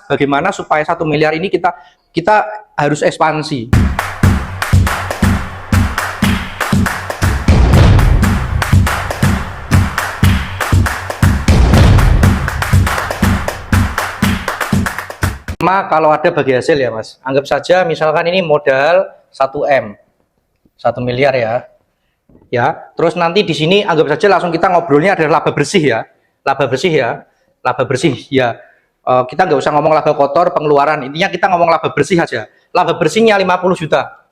bagaimana supaya 1 miliar ini kita harus ekspansi. Kalau ada bagi hasil ya Mas, anggap saja misalkan ini modal 1M, 1 miliar ya, terus nanti di sini anggap saja langsung kita ngobrolnya adalah laba bersih ya, laba bersih ya. Kita nggak usah ngomong laba kotor, pengeluaran, intinya kita ngomong laba bersih aja. Laba bersihnya 50 juta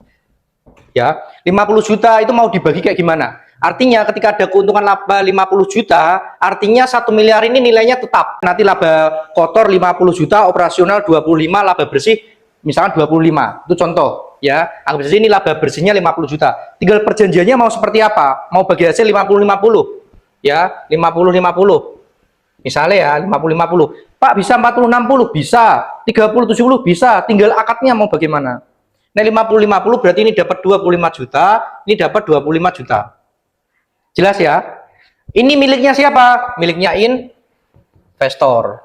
ya, 50 juta itu mau dibagi kayak gimana? Artinya ketika ada keuntungan laba 50 juta, artinya 1 miliar ini nilainya tetap. Nanti laba kotor 50 juta, operasional 25, laba bersih misalkan 25. Itu contoh ya. Anggap saja ini laba bersihnya 50 juta. Tinggal perjanjiannya mau seperti apa? Mau bagi hasil 50-50 ya, 50-50. Misalnya ya, 50-50. Pak bisa 40-60? Bisa. 30-70? Bisa. Tinggal akadnya mau bagaimana. Nah 50-50 berarti ini dapat 25 juta, ini dapat 25 juta. Jelas ya? Ini miliknya siapa? Miliknya investor.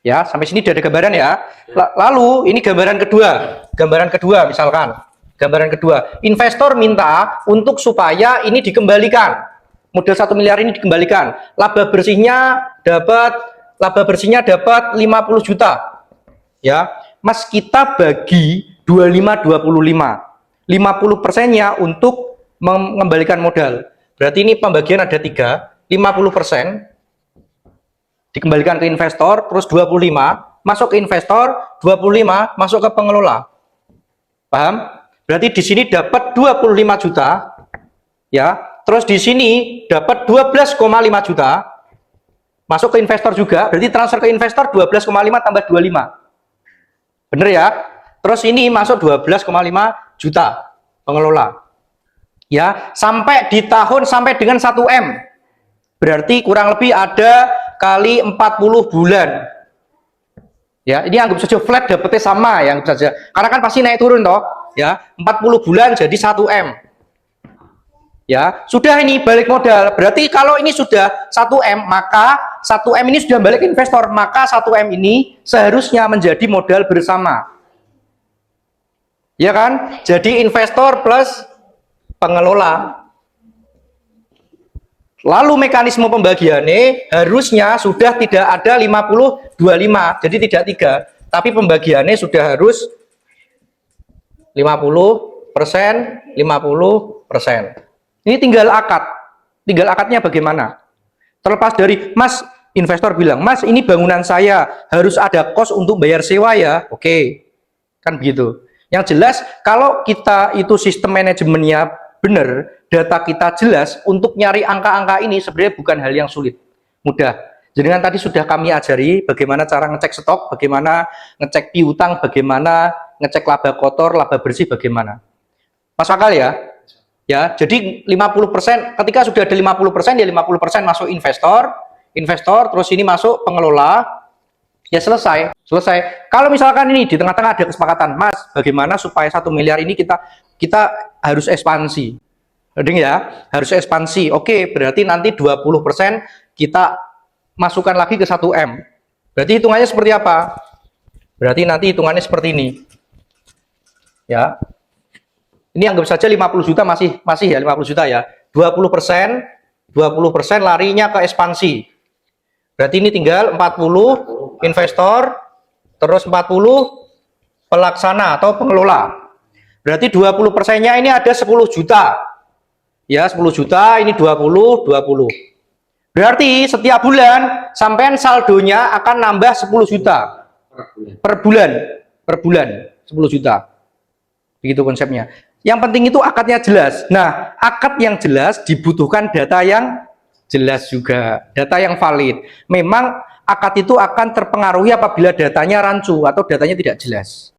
Ya, sampai sini sudah ada gambaran ya. Lalu ini gambaran kedua. Gambaran kedua misalkan. Gambaran kedua, investor minta untuk supaya ini dikembalikan. Modal 1 miliar ini dikembalikan. Laba bersihnya dapat 50 juta. Ya. Mas, kita bagi 25-25. 50%-nya untuk mengembalikan modal. Berarti ini pembagian ada 3, 50% dikembalikan ke investor, terus 25 masuk ke investor, 25 masuk ke pengelola. Paham? Berarti di sini dapat 25 juta ya. Terus di sini dapat 12,5 juta masuk ke investor juga. Berarti transfer ke investor 12,5 tambah 25. Bener ya? Terus ini masuk 12,5 juta pengelola. Ya, sampai di tahun sampai dengan 1M. Berarti kurang lebih ada kali 40 bulan. Ya, ini anggap saja flat dapetnya sama ya, anggap saja. Karena kan pasti naik turun toh, ya. 40 bulan jadi 1M. Ya, sudah ini balik modal. Berarti kalau ini sudah 1M, maka 1M ini sudah balik investor, maka 1M ini seharusnya menjadi modal bersama. Ya kan? Jadi investor plus pengelola. Lalu mekanisme pembagiannya harusnya sudah tidak ada 50-25, jadi tidak 3, tapi pembagiannya sudah harus 50%, 50%. Ini tinggal akad. Tinggal akadnya bagaimana? Terlepas dari, Mas, investor bilang, Mas, ini bangunan saya harus ada kos untuk bayar sewa ya. Oke, kan begitu. Yang jelas, kalau kita itu sistem manajemennya benar, data kita jelas, untuk nyari angka-angka ini sebenarnya bukan hal yang sulit, mudah. Jadi kan tadi sudah kami ajari bagaimana cara ngecek stok, bagaimana ngecek piutang, bagaimana ngecek laba kotor, laba bersih, bagaimana. Masuk akal ya? Ya, jadi 50%, ketika sudah ada 50%, ya 50% masuk investor, terus ini masuk pengelola, ya selesai. Kalau misalkan ini di tengah-tengah ada kesepakatan, Mas, bagaimana supaya 1 miliar ini kita harus ekspansi. Ya, harus ekspansi. Oke, berarti nanti 20% kita masukkan lagi ke 1M. Berarti hitungannya seperti apa? Berarti nanti hitungannya seperti ini. Ya. Ini anggap saja 50 juta masih ya 50 juta ya. 20% larinya ke ekspansi. Berarti ini tinggal 40 investor, terus 40 pelaksana atau pengelola. Berarti 20%-nya ini ada 10 juta. Ya, 10 juta, ini 20. Berarti setiap bulan sampean saldonya akan nambah 10 juta. Per bulan 10 juta. Begitu konsepnya. Yang penting itu akadnya jelas. Nah, akad yang jelas dibutuhkan data yang jelas juga, data yang valid. Memang akad itu akan terpengaruhi apabila datanya rancu atau datanya tidak jelas.